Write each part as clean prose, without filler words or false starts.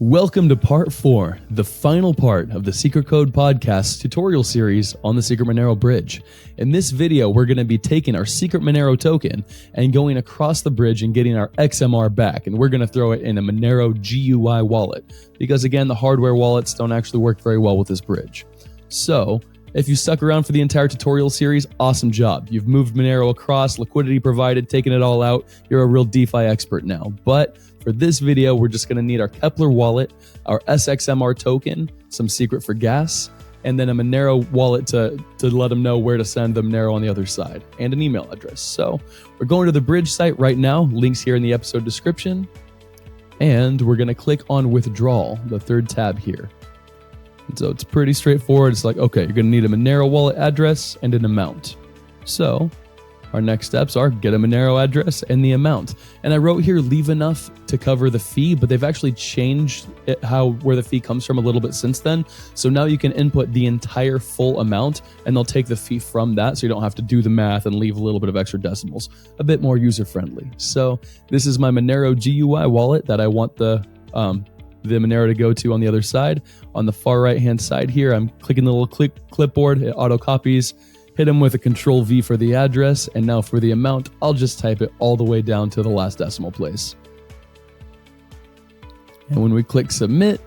Welcome to part 4, the final part of the Secret Code podcast tutorial series on the Secret Monero bridge. In this video, we're going to be taking our Secret Monero token and going across the bridge and getting our XMR back, and we're going to throw it in a Monero GUI wallet, because again, the hardware wallets don't actually work very well with this bridge. So, if you stuck around for the entire tutorial series, awesome job. You've moved Monero across, liquidity provided, taken it all out. You're a real DeFi expert now. But for this video, we're just going to need our Kepler wallet, our SXMR token, some secret for gas, and then a Monero wallet to let them know where to send the Monero on the other side, and an email address. So we're going to the bridge site right now. Links here in the episode description. And we're going to click on Withdrawal, the third tab here. And so it's pretty straightforward. It's like, okay, you're going to need a Monero wallet address and an amount. So our next steps are get a Monero address and the amount. And I wrote here, leave enough to cover the fee, but they've actually changed it, where the fee comes from a little bit since then. So now you can input the entire full amount and they'll take the fee from that. So you don't have to do the math and leave a little bit of extra decimals, a bit more user-friendly. So this is my Monero GUI wallet that I want the Monero to go to on the other side. On the far right-hand side here, I'm clicking the little clipboard, it auto-copies, hit them with a Control-V for the address, and now for the amount, I'll just type it all the way down to the last decimal place. And when we click Submit,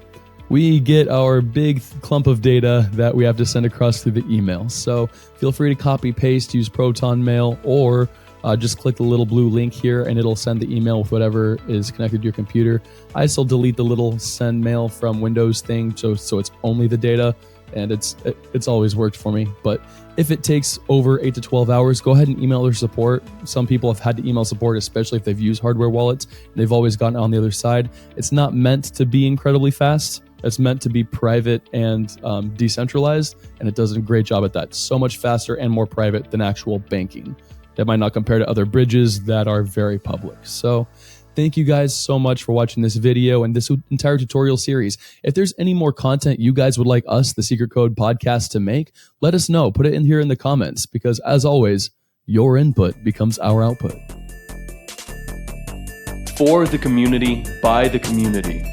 we get our big clump of data that we have to send across through the email. So feel free to copy-paste, use Proton Mail, or just click the little blue link here and it'll send the email with whatever is connected to your computer. I still delete the little send mail from Windows thing so it's only the data, and it's always worked for me. But if it takes over 8 to 12 hours, go ahead and email their support. Some people have had to email support, especially if they've used hardware wallets. They've always gotten on the other side. It's not meant to be incredibly fast. It's meant to be private and decentralized, and it does a great job at that. So much faster and more private than actual banking. That might not compare to other bridges that are very public. So thank you guys so much for watching this video and this entire tutorial series. If there's any more content you guys would like us, the Secret Code podcast, to make, let us know. Put it in here in the comments, because as always, your input becomes our output. For the community, by the community.